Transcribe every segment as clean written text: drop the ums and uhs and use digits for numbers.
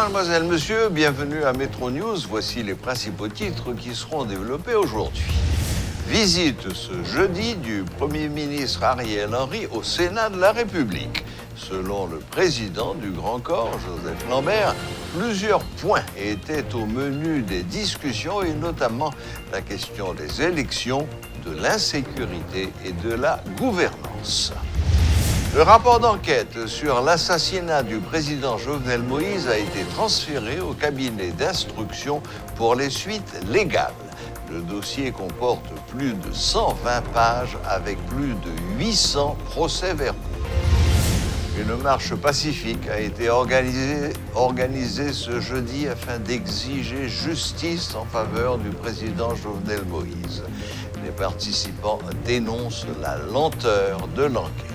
mademoiselle, monsieur, bienvenue à Metro News. Voici les principaux titres qui seront développés aujourd'hui. Visite ce jeudi du Premier ministre Ariel Henry au Sénat de la République. Selon le président du Grand Corps, Joseph Lambert, plusieurs points étaient au menu des discussions et notamment la question des élections, de l'insécurité et de la gouvernance. Le rapport d'enquête sur l'assassinat du président Jovenel Moïse a été transféré au cabinet d'instruction pour les suites légales. Le dossier comporte plus de 120 pages avec plus de 800 procès-verbaux. Une marche pacifique a été organisée ce jeudi afin d'exiger justice en faveur du président Jovenel Moïse. Les participants dénoncent la lenteur de l'enquête.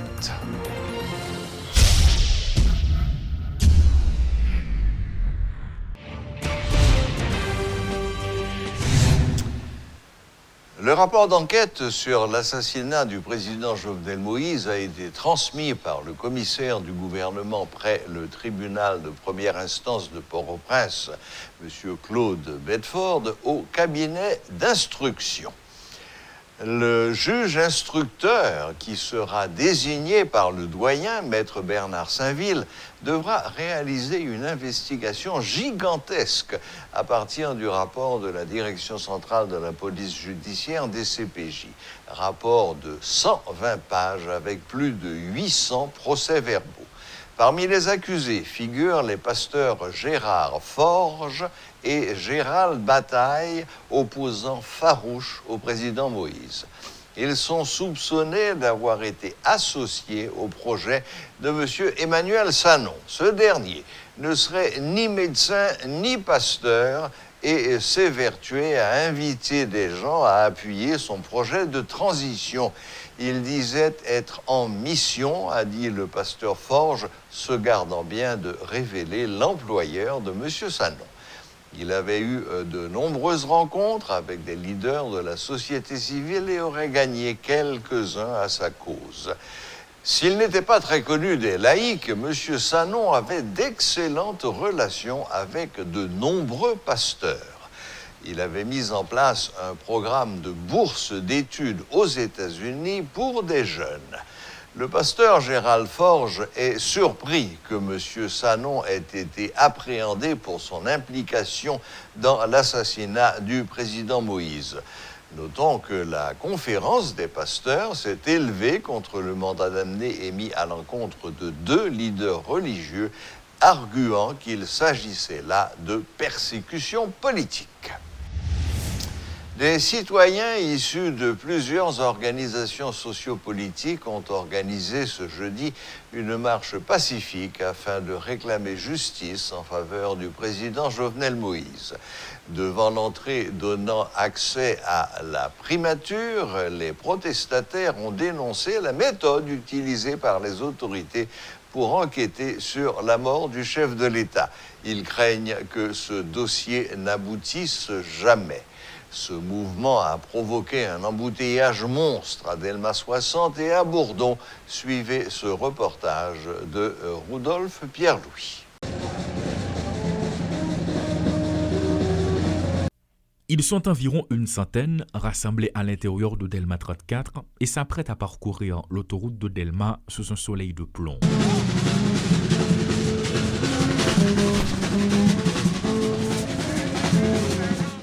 Le rapport d'enquête sur l'assassinat du président Jovenel Moïse a été transmis par le commissaire du gouvernement près le tribunal de première instance de Port-au-Prince, M. Claude Bedford, au cabinet d'instruction. Le juge instructeur, qui sera désigné par le doyen, maître Bernard Sainville, devra réaliser une investigation gigantesque à partir du rapport de la Direction centrale de la police judiciaire des CPJ. Rapport de 120 pages avec plus de 800 procès-verbaux. Parmi les accusés figurent les pasteurs Gérard Forge et Gérald Bataille, opposants farouches au président Moïse. Ils sont soupçonnés d'avoir été associés au projet de M. Emmanuel Sanon. Ce dernier ne serait ni médecin ni pasteur et s'évertuait à inviter des gens à appuyer son projet de transition. Il disait être en mission, a dit le pasteur Forge, se gardant bien de révéler l'employeur de M. Sanon. Il avait eu de nombreuses rencontres avec des leaders de la société civile et aurait gagné quelques-uns à sa cause. S'il n'était pas très connu des laïcs, M. Sanon avait d'excellentes relations avec de nombreux pasteurs. Il avait mis en place un programme de bourse d'études aux États-Unis pour des jeunes. Le pasteur Gérald Forge est surpris que M. Sanon ait été appréhendé pour son implication dans l'assassinat du président Moïse. Notons que la conférence des pasteurs s'est élevée contre le mandat d'amener émis à l'encontre de 2 leaders religieux, arguant qu'il s'agissait là de persécution politique. Des citoyens issus de plusieurs organisations sociopolitiques ont organisé ce jeudi une marche pacifique afin de réclamer justice en faveur du président Jovenel Moïse. Devant l'entrée donnant accès à la primature, les protestataires ont dénoncé la méthode utilisée par les autorités pour enquêter sur la mort du chef de l'État. Ils craignent que ce dossier n'aboutisse jamais. Ce mouvement a provoqué un embouteillage monstre à Delma 60 et à Bourdon. Suivez ce reportage de Rudolphe Pierre-Louis. Ils sont environ une centaine rassemblés à l'intérieur de Delma 34 et s'apprêtent à parcourir l'autoroute de Delma sous un soleil de plomb.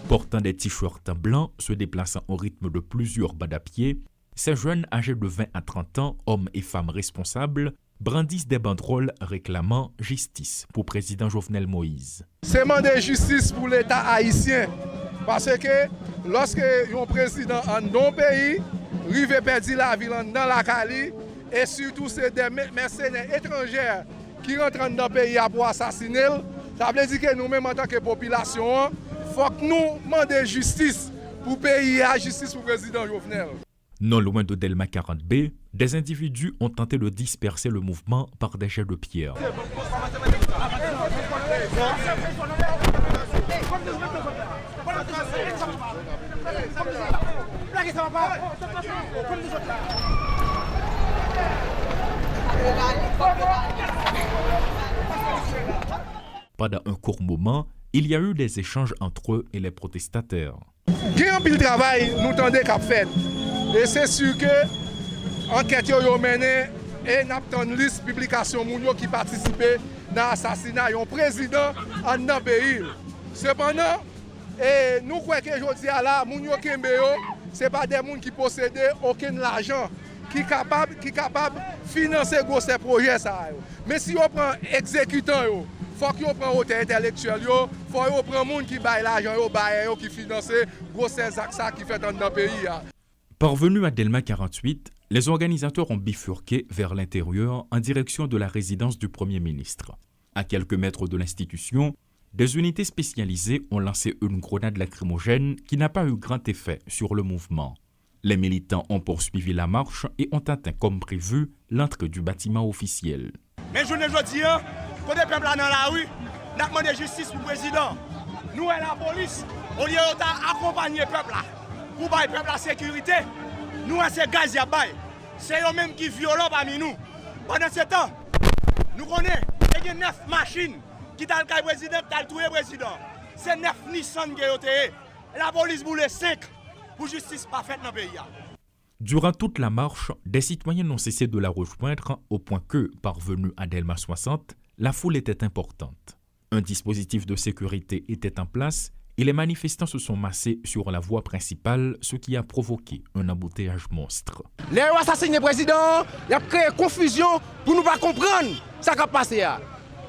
Portant des t-shirts blancs, se déplaçant au rythme de plusieurs bas à pied, ces jeunes âgés de 20 à 30 ans, hommes et femmes responsables, brandissent des banderoles réclamant justice pour président Jovenel Moïse. C'est demander justice pour l'État haïtien. Parce que lorsque un président en non-pays, rive perdit la ville dans la Cali, et surtout c'est des mercenaires étrangers qui rentrent dans le pays pour assassiner, ça veut dire que nous-mêmes en tant que population, il faut que nous demandions justice pour payer la justice pour le président Jovenel. Non loin de Delma 40B, des individus ont tenté de disperser le mouvement par des jets de pierre. Pendant un court moment, il y a eu des échanges entre eux et les protestataires. Il y a un pile de travail, nous tendons qu'à faire. Et c'est sûr que l'enquête est menée et nous avons une liste de publications qui participent dans l'assassinat d'un président en un pays. Cependant, nous croyons que aujourd'hui, ce n'est pas des gens qui possèdent aucun argent qui est capable de financer ces projets. Mais si on prend exécutant, il faut qu'on prenne les intellectuels, il faut qu'on prenne les gens qui baillent l'argent, qui financent ces actes qui fait dans le pays. Parvenus à Delma 48, les organisateurs ont bifurqué vers l'intérieur en direction de la résidence du Premier ministre. À quelques mètres de l'institution, des unités spécialisées ont lancé une grenade lacrymogène qui n'a pas eu grand effet sur le mouvement. Les militants ont poursuivi la marche et ont atteint comme prévu l'entrée du bâtiment officiel. Mais je ne dis pas, quand les peuples dans la rue, nous avons demandé justice pour le président. Nous et la police, on y a accompagné le peuple pour bailler le peuple la sécurité. Nous, c'est gaz à bail. C'est eux-mêmes qui violent parmi nous. Pendant ce temps, nous connaissons 9 machines qui ont le président, qui ont tué le président. C'est 9 Nissan qui ont été. La police boule 5 pour justice pas faite dans le pays. Durant toute la marche, des citoyens n'ont cessé de la rejoindre au point que, parvenus à Delma 60, la foule était importante. Un dispositif de sécurité était en place et les manifestants se sont massés sur la voie principale, ce qui a provoqué un embouteillage monstre. Les assassinés président, il a créé confusion pour nous pas comprendre ce qui a passé.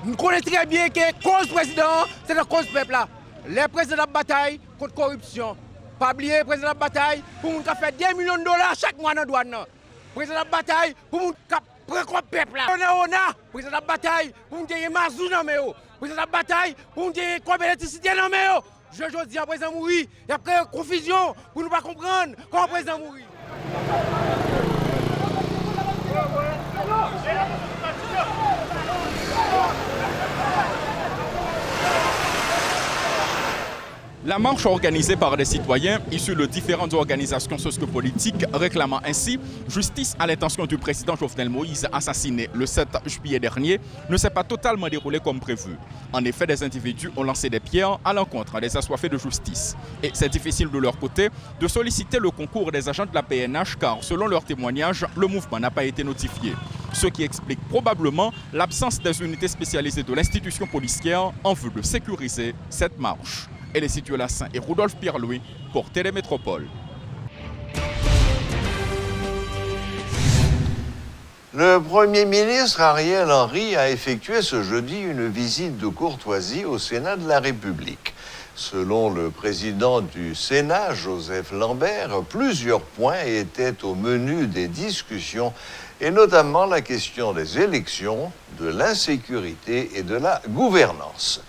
Nous connaissons très bien que la cause président, c'est la cause peuple. Les présidents de bataille contre la corruption. Pas oublier, président de bataille pour nous faire 10 millions de dollars chaque mois dans la douane. Président de bataille pour nous prendre le peuple. Président de bataille pour nous gagner mazou dans le président de bataille pour nous gagner l'électricité dans le Je dis à président mourir, il y a créé confusion pour nous pas comprendre comment le président mourir. La marche organisée par des citoyens issus de différentes organisations sociopolitiques réclamant ainsi justice à l'intention du président Jovenel Moïse assassiné le 7 juillet dernier ne s'est pas totalement déroulée comme prévu. En effet, des individus ont lancé des pierres à l'encontre des assoiffés de justice. Et c'est difficile de leur côté de solliciter le concours des agents de la PNH car selon leur témoignage, le mouvement n'a pas été notifié. Ce qui explique probablement l'absence des unités spécialisées de l'institution policière en vue de sécuriser cette marche. Et situé à Saint et Rudolph Pierre-Louis pour Télémétropole. Le Premier ministre Ariel Henry a effectué ce jeudi une visite de courtoisie au Sénat de la République. Selon le président du Sénat, Joseph Lambert, plusieurs points étaient au menu des discussions, et notamment la question des élections, de l'insécurité et de la gouvernance.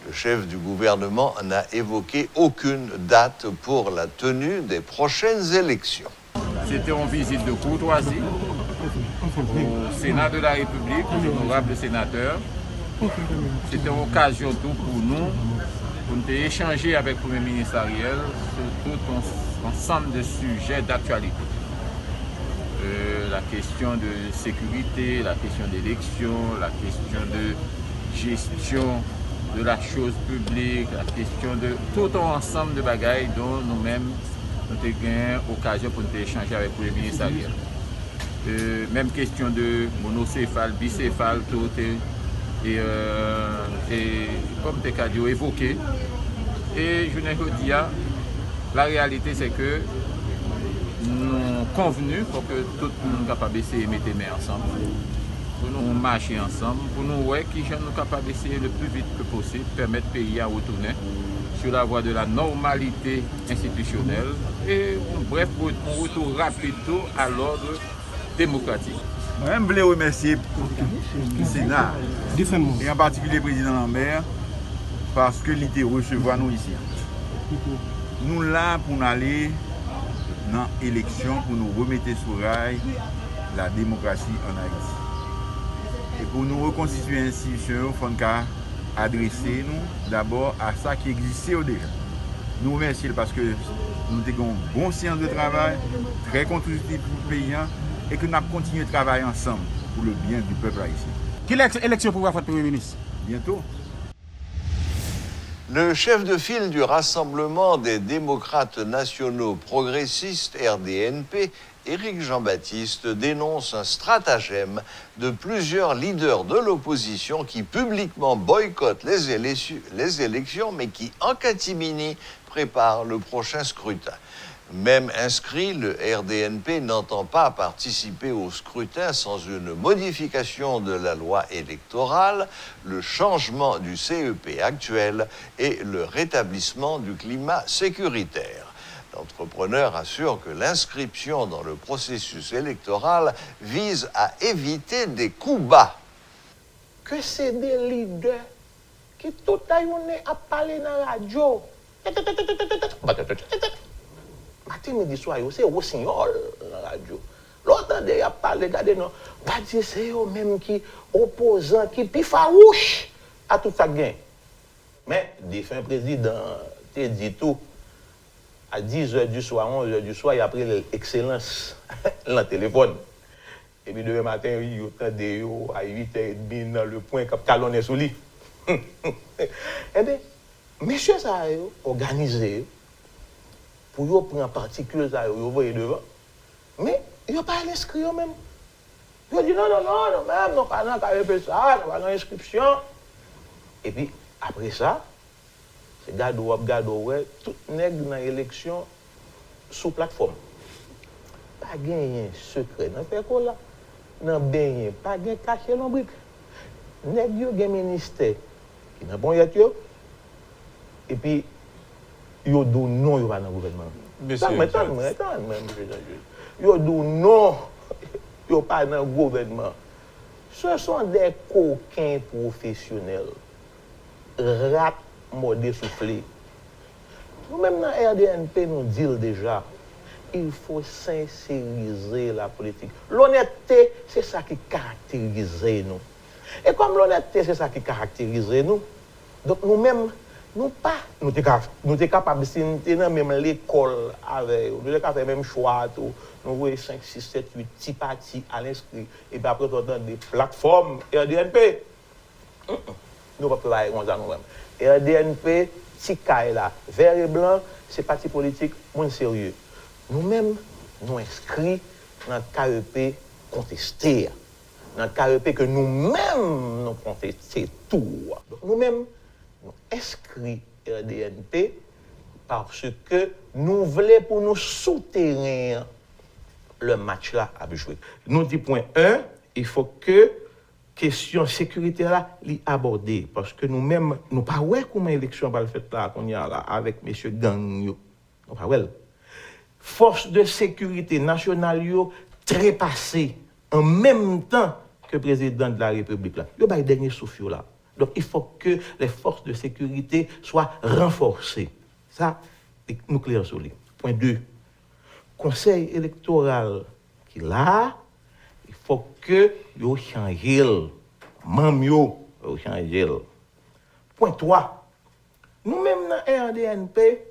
Le chef du gouvernement n'a évoqué aucune date pour la tenue des prochaines élections. C'était une visite de courtoisie au Sénat de la République, aux honorables sénateurs. C'était une occasion tout pour nous échanger avec le Premier ministre Ariel sur tout un ensemble de sujets d'actualité. La question de sécurité, la question d'élection, la question de gestion de la chose publique, la question de tout un ensemble de bagailles dont nous-mêmes nous avons eu l'occasion pour nous échanger avec le Premier ministre Ariel. Même question de monocéphale, bicéphale, tout et comme tu as évoqué. Et je ne dis pas, la réalité c'est que nous sommes convenus pour que tout le monde soit capable d'essayer de mettre les mains ensemble. Pour nous marcher ensemble, pour nous voir qui sont capables d'essayer le plus vite que possible, permettre au pays à retourner sur la voie de la normalité institutionnelle et bref, pour un retour rapide à l'ordre démocratique. Je voulais remercier le Sénat et en particulier le président Lambert parce que l'idée de recevoir nous ici. Nous là pour aller dans l'élection, pour nous remettre sur rail la démocratie en Haïti. Et pour nous reconstituer l'institution, il faut adresser nous d'abord à ça qui existait déjà. Nous remercions parce que nous avons un bon séance de travail, très constructif pour le pays, et que nous avons continué de travailler ensemble pour le bien du peuple haïtien. Quelle élection pour votre Premier ministre? Bientôt. Le chef de file du Rassemblement des démocrates nationaux progressistes, RDNP, Éric Jean-Baptiste, dénonce un stratagème de plusieurs leaders de l'opposition qui publiquement boycottent les élections, mais qui, en catimini, préparent le prochain scrutin. Même inscrit, le RDNP n'entend pas participer au scrutin sans une modification de la loi électorale, le changement du CEP actuel et le rétablissement du climat sécuritaire. L'entrepreneur assure que l'inscription dans le processus électoral vise à éviter des coups bas. Que c'est des leaders qui tout à l'heure a parlé dans la radio. Matin, midi, soir, c'est Rossignol dans la radio. L'autre, il a parlé, regardez, non, pas dire c'est eux-mêmes qui opposants, qui plus farouches à tout ça gain. Mais, défunt président, t'es dit tout, à 10h du soir, 11h du soir, il a pris l'excellence dans le téléphone. Et puis, demain matin, il y a à 8h30 dans le point, comme talonné sous lui. Eh bien, messieurs, ça a organisé. Pour vous prendre particule, ça, vous voyez devant. Mais, ils n'ont pas l'inscrire même. Ils ont dit non, même, non, pas dans le ça, non, pas dans l'inscription. Et puis, après ça, c'est gado, tout nègre dans l'élection sous plateforme. Pas gagner secret dans le fait là. Non, bien, pas gagner caché dans le brique. Nègre, il y a un ministère qui n'a pas bon et puis, yo dit non, yo pas dans le gouvernement. Ça m'étonne, monsieur Jean-Jules. Yo dit non, yo pas dans le gouvernement. Ce sont des coquins professionnels. Rats modés soufflés. Nous-mêmes dans RDNP, nous disons déjà, il faut sincériser la politique. L'honnêteté, c'est ça qui caractérise nous. Et comme l'honnêteté, c'est ça qui caractérise nous, donc nous-mêmes, nous sommes capables de faire même l'école avec nous. Nous sommes capables de faire le même choix. Nous voyons 5, 6, 7, 8 petits partis à l'inscrit. Et puis après, nous avons des plateformes RDNP. Nous ne pouvons pas faire comme ça nous-mêmes. RDNP, petit caille là, vert et blanc, c'est parti politique, moins sérieux. Nous-mêmes, nous inscrits dans le KEP contesté. Dans le KEP que nous-mêmes nous contestons tout. Donc nous-mêmes, nous inscrits RDNP parce que nous voulons pour nous soutenir le match là à jouer. Nous dit point 1, il faut que question sécurité là l'y aborder parce que nous-mêmes nous pas ouais comment élection va le faire là qu'on y a là avec monsieur gang yo. Nous pas ouais. Force de sécurité nationale yo trépassé en même temps que président de la République là. Yo ba dernier souffle là. Donc, il faut que les forces de sécurité soient renforcées. Ça, nous clair sur lui. Point 2. Conseil électoral qui là, il faut que vous changez. Même vous changez. Point 3. Nous-mêmes dans RDNP,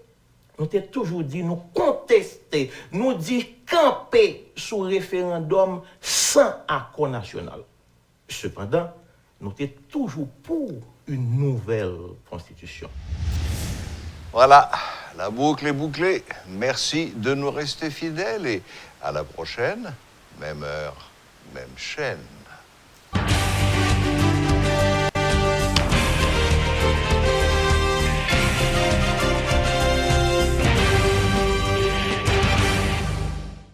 nous avons toujours dit, nous contester, nous dit camper sous référendum sans accord national. Cependant, nous sommes toujours pour une nouvelle constitution. Voilà, la boucle est bouclée. Merci de nous rester fidèles et à la prochaine, même heure, même chaîne.